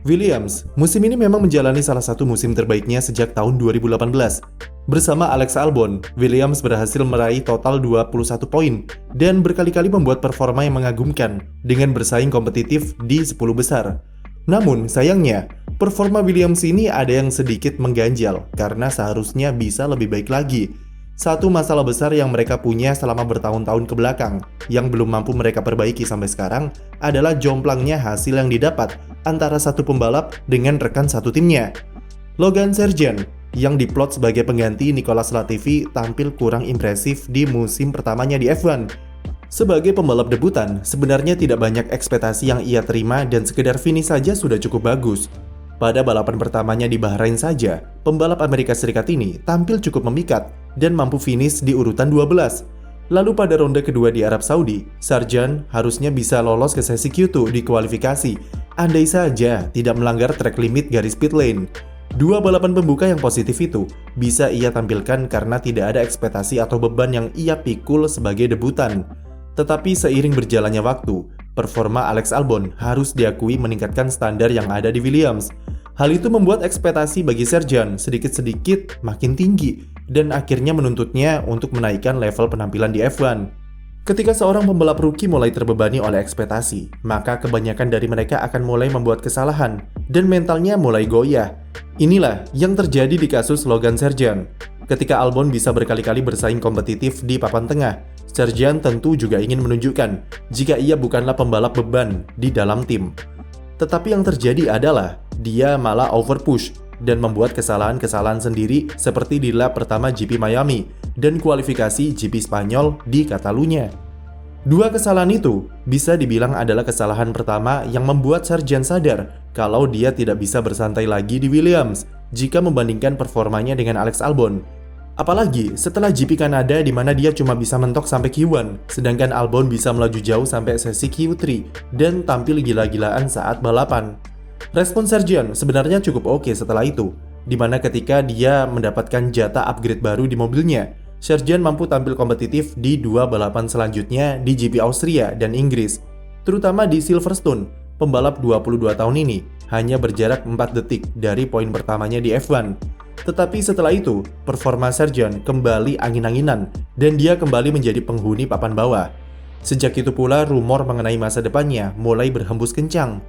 Williams, musim ini memang menjalani salah satu musim terbaiknya sejak tahun 2018. Bersama Alex Albon, Williams berhasil meraih total 21 poin dan berkali-kali membuat performa yang mengagumkan dengan bersaing kompetitif di 10 besar. Namun, sayangnya, performa Williams ini ada yang sedikit mengganjal karena seharusnya bisa lebih baik lagi. Satu masalah besar yang mereka punya selama bertahun-tahun ke belakang, yang belum mampu mereka perbaiki sampai sekarang, adalah jomplangnya hasil yang didapat antara satu pembalap dengan rekan satu timnya. Logan Sargeant, yang diplot sebagai pengganti Nicolas Latifi, tampil kurang impresif di musim pertamanya di F1. Sebagai pembalap debutan, sebenarnya tidak banyak ekspektasi yang ia terima dan sekedar finish saja sudah cukup bagus. Pada balapan pertamanya di Bahrain saja, pembalap Amerika Serikat ini tampil cukup memikat dan mampu finish di urutan 12. Lalu pada ronde kedua di Arab Saudi, Sargeant harusnya bisa lolos ke sesi Q2 di kualifikasi, andai saja tidak melanggar track limit garis pit lane. Dua balapan pembuka yang positif itu bisa ia tampilkan karena tidak ada ekspektasi atau beban yang ia pikul sebagai debutan. Tetapi seiring berjalannya waktu, performa Alex Albon harus diakui meningkatkan standar yang ada di Williams. Hal itu membuat ekspektasi bagi Sargeant sedikit-sedikit makin tinggi dan akhirnya menuntutnya untuk menaikkan level penampilan di F1. Ketika seorang pembalap rookie mulai terbebani oleh ekspektasi, maka kebanyakan dari mereka akan mulai membuat kesalahan dan mentalnya mulai goyah. Inilah yang terjadi di kasus Logan Sargeant. Ketika Albon bisa berkali-kali bersaing kompetitif di papan tengah, Sargeant tentu juga ingin menunjukkan jika ia bukanlah pembalap beban di dalam tim. Tetapi yang terjadi adalah dia malah overpush dan membuat kesalahan-kesalahan sendiri seperti di lap pertama GP Miami dan kualifikasi GP Spanyol di Catalunya. Dua kesalahan itu bisa dibilang adalah kesalahan pertama yang membuat Sargeant sadar kalau dia tidak bisa bersantai lagi di Williams jika membandingkan performanya dengan Alex Albon. Apalagi setelah GP Kanada di mana dia cuma bisa mentok sampai Q1, sedangkan Albon bisa melaju jauh sampai sesi Q3 dan tampil gila-gilaan saat balapan. Respon Sargeant sebenarnya cukup oke setelah itu, di mana ketika dia mendapatkan jatah upgrade baru di mobilnya, Sargeant mampu tampil kompetitif di dua balapan selanjutnya di GP Austria dan Inggris. Terutama di Silverstone, pembalap 22 tahun ini hanya berjarak 4 detik dari poin pertamanya di F1. Tetapi setelah itu, performa Sargeant kembali angin-anginan dan dia kembali menjadi penghuni papan bawah. Sejak itu pula rumor mengenai masa depannya mulai berhembus kencang.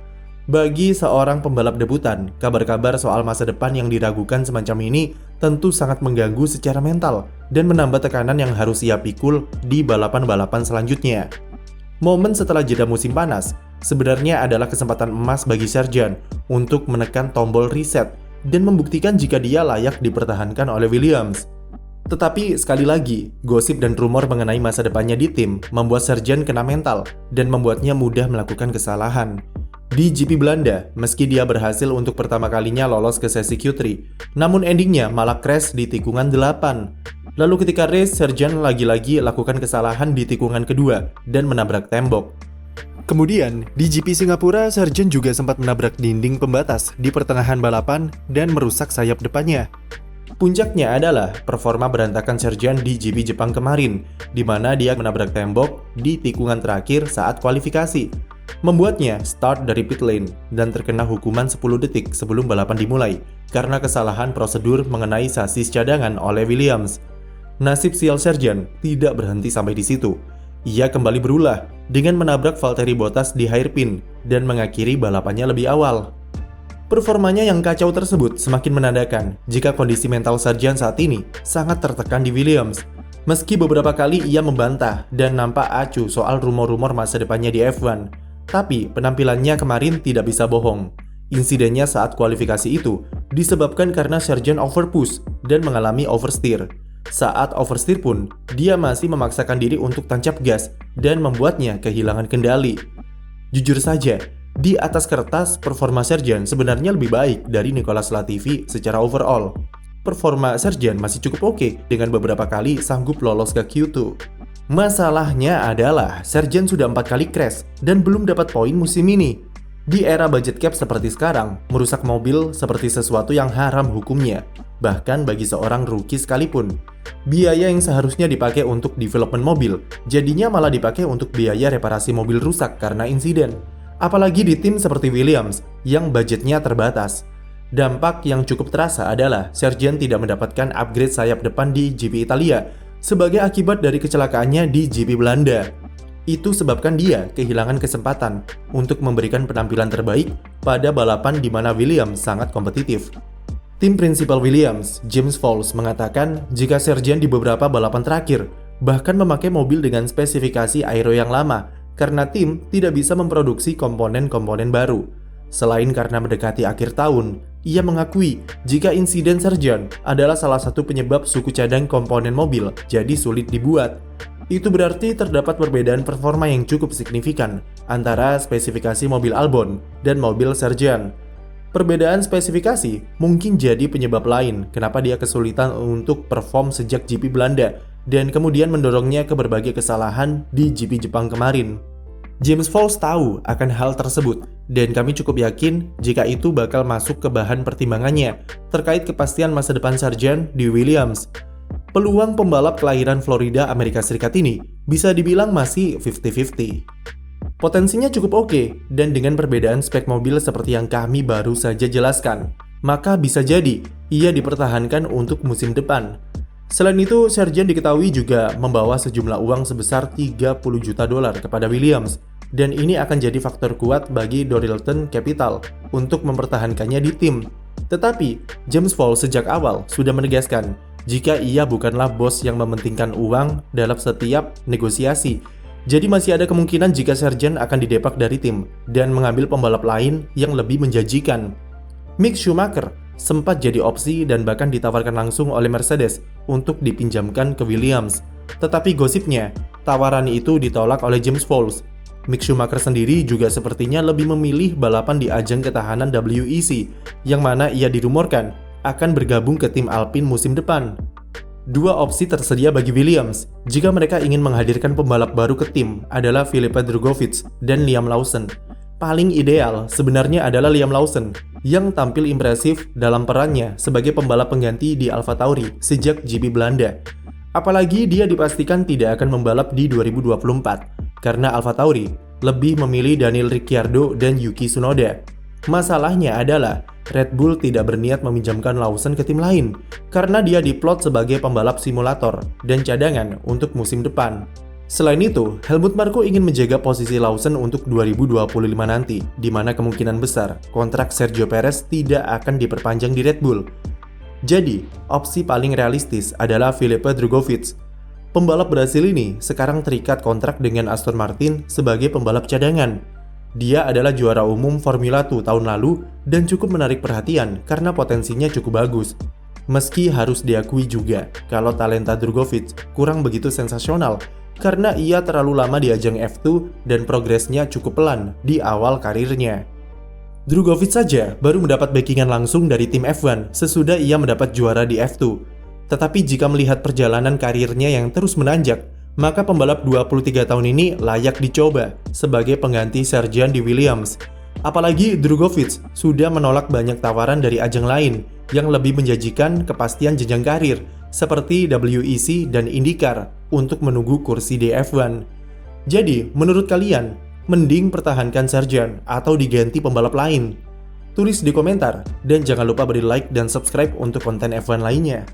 Bagi seorang pembalap debutan, kabar-kabar soal masa depan yang diragukan semacam ini tentu sangat mengganggu secara mental dan menambah tekanan yang harus ia pikul di balapan-balapan selanjutnya. Momen setelah jeda musim panas sebenarnya adalah kesempatan emas bagi Sargeant untuk menekan tombol reset dan membuktikan jika dia layak dipertahankan oleh Williams. Tetapi sekali lagi, gosip dan rumor mengenai masa depannya di tim membuat Sargeant kena mental dan membuatnya mudah melakukan kesalahan. Di GP Belanda, meski dia berhasil untuk pertama kalinya lolos ke sesi Q3, namun endingnya malah crash di tikungan 8. Lalu ketika race, Sargeant lagi-lagi lakukan kesalahan di tikungan kedua dan menabrak tembok. Kemudian, di GP Singapura, Sargeant juga sempat menabrak dinding pembatas di pertengahan balapan dan merusak sayap depannya. Puncaknya adalah performa berantakan Sargeant di GP Jepang kemarin, di mana dia menabrak tembok di tikungan terakhir saat kualifikasi, membuatnya start dari pit lane dan terkena hukuman 10 detik sebelum balapan dimulai karena kesalahan prosedur mengenai sasis cadangan oleh Williams. Nasib sial Sargeant tidak berhenti sampai di situ. Ia kembali berulah dengan menabrak Valtteri Bottas di hairpin dan mengakhiri balapannya lebih awal. Performanya yang kacau tersebut semakin menandakan jika kondisi mental Sargeant saat ini sangat tertekan di Williams. Meski beberapa kali ia membantah dan nampak acuh soal rumor-rumor masa depannya di F1, tapi penampilannya kemarin tidak bisa bohong. Insidennya saat kualifikasi itu disebabkan karena Sargeant overpush dan mengalami oversteer. Saat oversteer pun, dia masih memaksakan diri untuk tancap gas dan membuatnya kehilangan kendali. Jujur saja, di atas kertas performa Sargeant sebenarnya lebih baik dari Nicolas Latifi secara overall. Performa Sargeant masih cukup oke dengan beberapa kali sanggup lolos ke Q2. Masalahnya adalah Sargeant sudah 4 kali crash dan belum dapat poin musim ini. Di era budget cap seperti sekarang, merusak mobil seperti sesuatu yang haram hukumnya, bahkan bagi seorang rookie sekalipun. Biaya yang seharusnya dipakai untuk development mobil, jadinya malah dipakai untuk biaya reparasi mobil rusak karena insiden. Apalagi di tim seperti Williams yang budgetnya terbatas. Dampak yang cukup terasa adalah Sargent tidak mendapatkan upgrade sayap depan di GP Italia sebagai akibat dari kecelakaannya di GP Belanda. Itu sebabkan dia kehilangan kesempatan untuk memberikan penampilan terbaik pada balapan di mana Williams sangat kompetitif. Tim prinsipal Williams, James Falls, mengatakan jika Sargent di beberapa balapan terakhir bahkan memakai mobil dengan spesifikasi aero yang lama karena tim tidak bisa memproduksi komponen-komponen baru. Selain karena mendekati akhir tahun, ia mengakui jika insiden Sargent adalah salah satu penyebab suku cadang komponen mobil jadi sulit dibuat. Itu berarti terdapat perbedaan performa yang cukup signifikan antara spesifikasi mobil Albon dan mobil Sargent. Perbedaan spesifikasi mungkin jadi penyebab lain kenapa dia kesulitan untuk perform sejak GP Belanda dan kemudian mendorongnya ke berbagai kesalahan di GP Jepang kemarin. James Falls tahu akan hal tersebut dan kami cukup yakin jika itu bakal masuk ke bahan pertimbangannya terkait kepastian masa depan Sargent di Williams. Peluang pembalap kelahiran Florida, Amerika Serikat ini bisa dibilang masih 50-50. Potensinya cukup oke, dan dengan perbedaan spek mobil seperti yang kami baru saja jelaskan, maka bisa jadi ia dipertahankan untuk musim depan. Selain itu, Sargent diketahui juga membawa sejumlah uang sebesar $30 juta kepada Williams, dan ini akan jadi faktor kuat bagi Dorilton Capital untuk mempertahankannya di tim. Tetapi, James Falls sejak awal sudah menegaskan jika ia bukanlah bos yang mementingkan uang dalam setiap negosiasi. Jadi masih ada kemungkinan jika Sargent akan didepak dari tim dan mengambil pembalap lain yang lebih menjanjikan. Mick Schumacher sempat jadi opsi dan bahkan ditawarkan langsung oleh Mercedes untuk dipinjamkan ke Williams. Tetapi gosipnya, tawaran itu ditolak oleh James Falls. Mick Schumacher sendiri juga sepertinya lebih memilih balapan di ajang ketahanan WEC, yang mana ia dirumorkan akan bergabung ke tim Alpine musim depan. Dua opsi tersedia bagi Williams jika mereka ingin menghadirkan pembalap baru ke tim adalah Filipe Drugovich dan Liam Lawson. Paling ideal sebenarnya adalah Liam Lawson yang tampil impresif dalam perannya sebagai pembalap pengganti di AlphaTauri sejak GP Belanda. Apalagi dia dipastikan tidak akan membalap di 2024 karena AlphaTauri lebih memilih Daniel Ricciardo dan Yuki Tsunoda. Masalahnya adalah Red Bull tidak berniat meminjamkan Lawson ke tim lain karena dia diplot sebagai pembalap simulator dan cadangan untuk musim depan. Selain itu, Helmut Marko ingin menjaga posisi Lawson untuk 2025 nanti, di mana kemungkinan besar kontrak Sergio Perez tidak akan diperpanjang di Red Bull. Jadi, opsi paling realistis adalah Filipe Drugovich. Pembalap Brasil ini sekarang terikat kontrak dengan Aston Martin sebagai pembalap cadangan. Dia adalah juara umum Formula 2 tahun lalu dan cukup menarik perhatian karena potensinya cukup bagus. Meski harus diakui juga kalau talenta Drugovich kurang begitu sensasional karena ia terlalu lama di ajang F2 dan progresnya cukup pelan di awal karirnya. Drugovich saja baru mendapat backingan langsung dari tim F1 sesudah ia mendapat juara di F2. Tetapi jika melihat perjalanan karirnya yang terus menanjak, maka pembalap 23 tahun ini layak dicoba sebagai pengganti Sargent di Williams. Apalagi Drugovich sudah menolak banyak tawaran dari ajang lain yang lebih menjanjikan kepastian jenjang karir seperti WEC dan IndyCar untuk menunggu kursi di F1. Jadi, menurut kalian, mending pertahankan Sargent atau diganti pembalap lain? Tulis di komentar dan jangan lupa beri like dan subscribe untuk konten F1 lainnya.